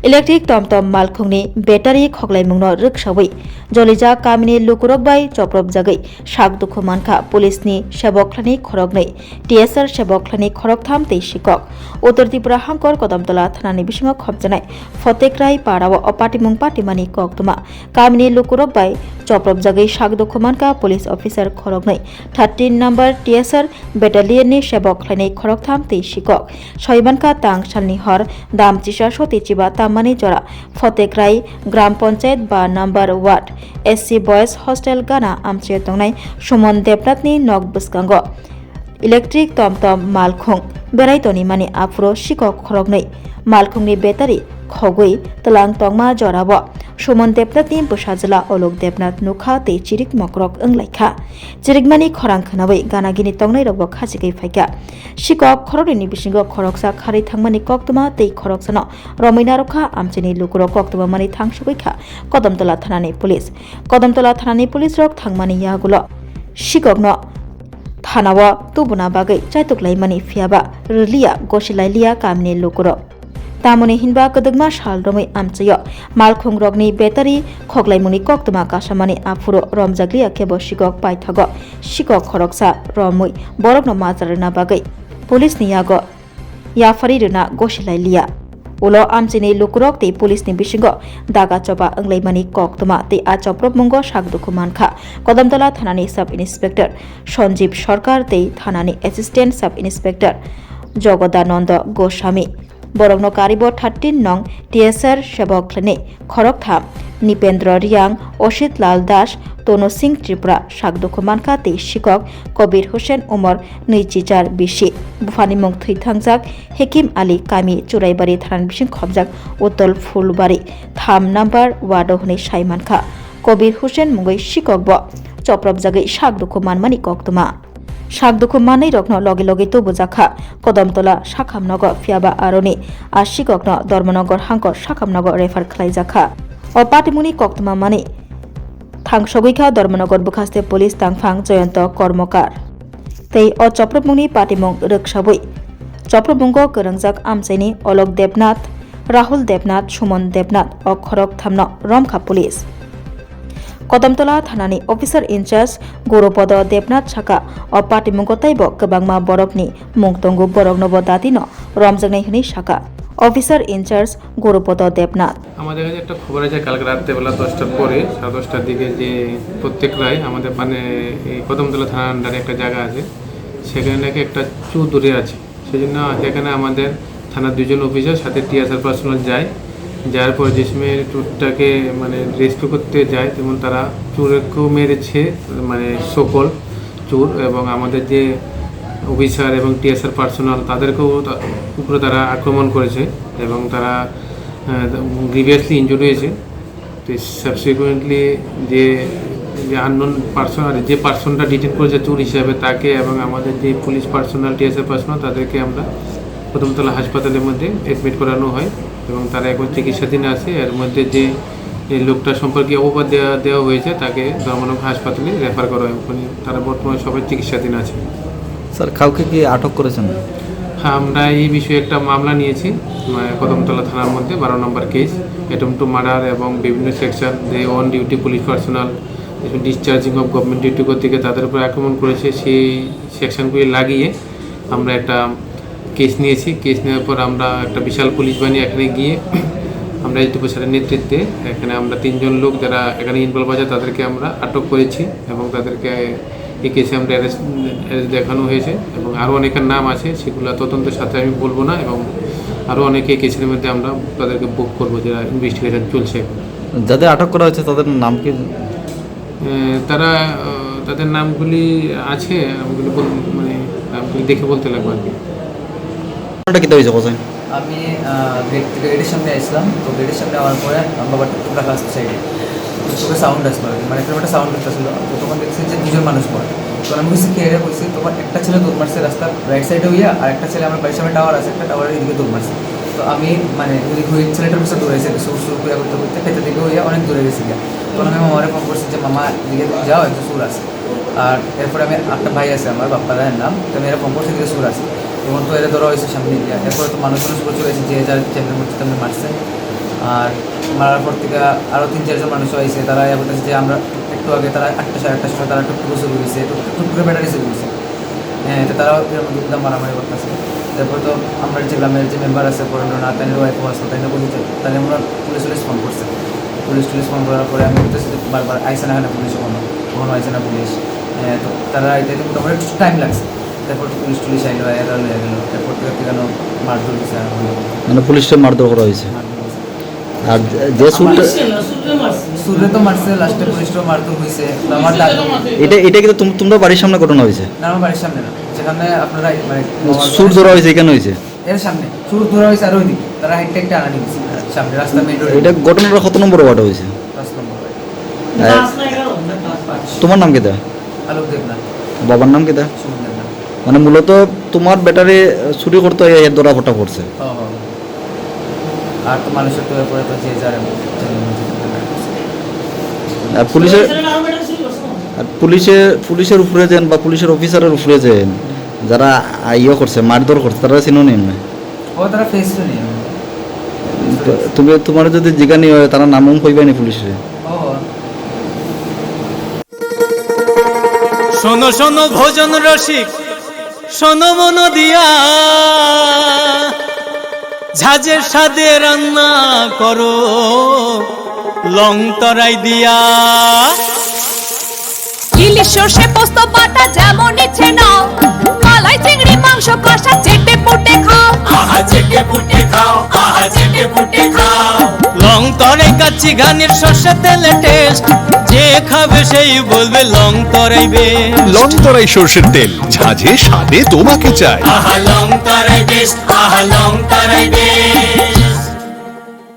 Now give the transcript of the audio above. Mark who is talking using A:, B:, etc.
A: Electric टमटम मालखुंगनि battery खगलायमुंनो रोखसावै जलिजा कामिनि लुकुरकबाय चप्रब जागै साक दुखु मानखा पुलिसनि सेबकख्लानि खरगनै टीएसआर सेबकख्लानि खरगथाम तै सिकक उत्तर त्रिपुरा हांकर कदमतला थानानि बिसिङाव खबजानाय फतेकराय पाड़ाव अपाटिमुं पाटिमानि कक्तमा कामिनि लुकुरकबाय चप्रब जागै साक दुखु मानखा पुलिस अफिसार खरगनै 13 नम्बर टीएसआर बेटालियननि सेबकख्लानि खरगथाम तै सिकक सयबानखा तांग सालनि हर दामचिसा सतीचिबा तामानि जरा फतेकराय ग्राम पंचायत बा नम्बर वार्ड एससी बयज हस्टेल गाना आमचे तंगनाय सुमन देबनाथनि नग बस्कांगो इलेक्ट्रिक टमटम मालखुं बेरायतनि मानि आफुरो सिकक खरगनै मालखुंनि बेटारि खगै तलां तंगमा जराब सुमन देबनाथनि बसाजला अलोक देबनाथ नुखा तै चिरिक मकरक ओंलायखा चिरिकमानि खरां खोनाबै गानागिनि तंगनाय रगबो खासिगै फायका सिकक खरगनि बिसिंगो खरगसा खारै थांमानि कक्तमा तै खरगसानो रमैना रखा आमचेनि लुकुरो कक्तमा मानि थांसुगैखा कदमतला थानानि पुलिस रक थांमानि यागुलो सिककनो थानाव तुबुना बागै चाइतुकलायमानि फियाबा रलिया गसिलायलिया कामिनि लुकुरो तामुनि हिनबा कदगमा साल रमै आमचेयो मालखुं रगनि बेटारि खगलायमुनि कक्तमा कासामानि आफुरो रमजाग्लिया केबो सिकक पाइथागो सिकक खरगसा रमै बरगनो माजारना बागै पुलिसनि यागो याफारिरना गसिलायलिया उलो आमचेनि लुकुरक तै पुलिसनि बिसिंगो दागा चबा ओंलायमानि कक्तमा तै आचप्रब मुंगो साकदुखु मानखा कदमतला थानानि सब इन्सपेक्टर सञ्जीव सरकार तै थानानि एसिस्टेन्ट सब इन्सपेक्टर जगदानन्द गोस्वामी बरगनो कारिबो 13 नং टीएसआर सेबकख्लानि खरगथाम निपेन्द्र रियांग असित लाल दास तनु सिंह त्रिपुरा साकदुखु मानखा तै सिकक कबीर हुसैन उमर नैजिचार बिसि बुफानि मुं थैथांजाक हेकिम आली कामी चुराइबारि थानानि बिसिं खबजाक उत्तल फुलबारि 3 नम्बर वार्ड हनै साइमानखा कबीर हुसैन मुंगै सिककबो चप्रब जागै साकदुखु मानमानि कक्तमा साकदुखु मानै रगनो लगे लगे तो बुजाखा कदमतला साखामनगर फियाबा आरनि आशिककनो धर्मनगर हांकर साखामनगर रेफार खलायजाखा अपाटिमुनि कक्तमा मानि थांसगैखा धर्मनगर बुखास्ते पुलिस तांफां जयंत कर्मकार तै अ चप्रबमुंनि पाटिमुं रोखसाबै चप्रबमुंगो गोरोंजाक आमचैनि अलोक देबनाथ राहुल देबनाथ सुमन देबनाथ अ खरग थामनो रमखा पुलिस कदमतला थानानि अफिसार इनचार्ज गौरपद देबनाथ साका अ पाटिमुंगो तैबो गोबांमा बरफनि मुंतंगु बरगनबो दादिनो रमजांनाय हनै साका অফিসার ইনচার্জ গৌরপদ দেবনাথ।
B: আমাদের কাছে একটা খবর আছে কালকে রাত্রেবেলা 10টার পরে 10:30টার দিকে যে প্রত্যেকরাই আমাদের মানে এই কদমতলা থানার আন্ডারে একটা জায়গা আছে সেখানে নাকি একটা চুর দূরে আছে সেজন্য এখানে আমাদের থানার 2 জন অফিসার সাথে টিএসআর পার্সোনাল যায় যার পর যে সময় চুরটাকে মানে রেস্কিউ করতে যায় তেমন তারা চুরকেও মেরেছে মানে সকল চুর এবং আমাদের যে অফিসার এবং টিএসআর পার্সোনাল তাদেরকেও উপরে তারা আক্রমণ করেছে এবং তারা গ্রিভিয়াসলি ইনজুর্ড হয়েছে তো সাবসিকুয়েন্টলি যে আননোন পার্সন আর যে পার্সনটা ডিটেন করেছে চোর হিসাবে তাকে এবং আমাদের যে পুলিশ পার্সোনাল টিএসআর পার্সোনাল তাদেরকে আমরা কদমতলা হাসপাতালের মধ্যে অ্যাডমিট করানো হয় এবং তারা এখন চিকিৎসাধীন আছে এর মধ্যে যে লোকটা সম্পর্কে অপবাদ দেওয়া হয়েছে তাকে ধর্মনগর হাসপাতালে রেফার করা হয় তারা বর্তমানে সবাই চিকিৎসাধীন আছে।
C: স্যার কাউকে কি আটক করেছেন?
B: হ্যাঁ আমরা এই বিষয়ে একটা মামলা নিয়েছি কদমতলা থানার মধ্যে 12 নম্বর কেস অ্যাটেম্পট টু মার্ডার এবং বিভিন্ন সেকশন যে on duty police personal discharging of government duty কর্তৃকে তাদের উপর আক্রমণ করেছে সেই সেকশনগুলি লাগিয়ে আমরা একটা কেস নিয়েছি। কেস নেওয়ার পর আমরা একটা বিশাল পুলিশ বাহিনী এখানে গিয়ে আমরা এইটুকু স্যারের নেতৃত্বে এখানে আমরা 3 জন লোক যারা এখানে ইনভলভ আছে তাদেরকে আমরা আটক করেছি এবং তাদেরকে এই কেসে আমরা অ্যারেস্ট দেখানো হয়েছে এবং আরও অনেকের নাম আছে সেগুলো তদন্তের সাথে আমি বলবো না এবং আরও অনেকে এই কেসের মধ্যে আমরা তাদেরকে বুক করবো যারা ইনভেস্টিগেশন চলছে।
C: যাদের আটক করা হয়েছে তাদের নাম কি?
B: তাদের নামগুলি আছে ওগুলো মানে নামগুলি দেখে বলতে লাগবে আর কি।
D: আমি গেটের সামনে আসলাম তো গেটের সামনে আওয়ার পরে বাবার টুকটুক রাখা আসছে সাইডে চোখে সাউন্ড আসলো মানে একটা সাউন্ড আসলো তো তখন দেখছি যে 2 জন মানুষ পড়ে তখন আমি বুঝছি কে এরা বলছি তখন একটা ছেলে দৌড় মারছে রাস্তার রাইট সাইডে হইয়া আর একটা ছেলে আমার বাড়ির সামনে টাওয়ার আছে একটা টাওয়ারের এদিকে দৌড় মারছে তো আমি মানে ওই ছেলেটার পিছনে দৌড়াইছে সুর সুর করে করতে করতে খেতে দিকে হইয়া অনেক দূরে গেছি তখন আমি মামারে ফোন করছি যে মামা দিকে যাও একটু সুর আছে আর এরপরে আমি একটা ভাই আছে আমার বাপ্পা রায়ের নাম তো আমি এরা ফোন করছি দিকে সুর আছে তখন তো এরা ধরা হয়েছে সামনে গিয়া এরপরে তো মানুষ প্রচুর হয়েছে যে যার চ্যানেলের মধ্যে তেমনি মারছে আর মারার পর থেকে আরও 3-4 জন মানুষ হয়েছে, তারা বলতেছে যে আমরা একটু আগে তারা 8টা সাড়ে 8টার সময় তারা টুকটুকু চুরি হয়েছে, টুকটুকে ব্যাটারি চুরি হয়েছে। হ্যাঁ, তো তারাও এরকম দুধদাম মারামারি করতেছে। তারপর তো আমরা যে গ্রামের যে মেম্বার আছে পড়ানো তাদের ওয়াইফও আছে, তাই বলছে তাহলে আমরা পুলিশ ফোন করছে। পুলিশ ফোন করার পরে আমি বলতেছি যে বারবার আইসে না, এখানে পুলিশ কখনো আইসে না পুলিশ। তো তারা এটাতে মোটামুটি একটু টাইম লাগছে। তারপর তো পুলিশ আইলো, এরা লয়ে গেলো। তারপর থেকে কেন মারধর হয়েছে, আর
C: মানে পুলিশকে মারধর করা হয়েছে। আর যে সুরটা
D: সুরে তো মারছে, লাস্টে পুলিশটাও মারধর হয়েছে। তো আমার দাদু,
C: এটা কিন্তু তোমরা বাড়ির সামনে ঘটনা হয়েছে?
D: না আমার বাড়ির সামনে না, যেখানে আপনারা মানে
C: সুর ধরা হয়েছে এখানে হয়েছে?
D: এর সামনে সুর ধরা হয়েছে, আর ওইদিকে তারা হাইটটা একটা আনা নিয়েছে সামনে রাস্তা মেন রোড।
C: এটা ঘটনাটা কত নম্বর ওয়ার্ড হয়েছে?
D: 10 নম্বর।
C: তোমার নাম কেদা?
D: আলোক দেবনাথ।
C: বাবার নাম কেদা?
D: সুমন দেবনাথ।
C: মানে মূলত তোমার ব্যাটারি চুরি করতে এর ধরা ফটা পড়ছে।
D: আর তো মানুষের তো পরে তো যে যার
C: আর পুলিশের উপরে যেন বা পুলিশের অফিসারের উপরে যেন যারা ইয়ে করছে মারধর করছে তারা সিনোনিম না?
D: ও তারা ফেস নেই।
C: তুমি তোমার যদি জিজ্ঞানি হয় তারা নামও কইবানি পুলিশে?
E: শোনো শোনো ভোজন রসিক, শোনো মন দিয়া, ঝাঁঝের স্বাদে রান্না করো লং তরাই দিয়া।
F: ইলিশ সর্ষে পোস্ত বাটা যেমন ইচ্ছে নাও, মালাই চিংড়ি মাংস কষা চেটে পুটে খাও,
E: আহা চেটে পুটে খাও, আহা চেটে পুটে খাও। লং তরাই কাচ্চি ঘানির সর্ষে তেলে টেস্ট, যে খাবে সেই বলবে লং তরাই বেশ।
G: লং তরাই সর্ষের তেল, ঝাঁঝে স্বাদে তোমাকে চাই।
E: আহা লং তরাই বেশ, আহা লং তরাই বেশ।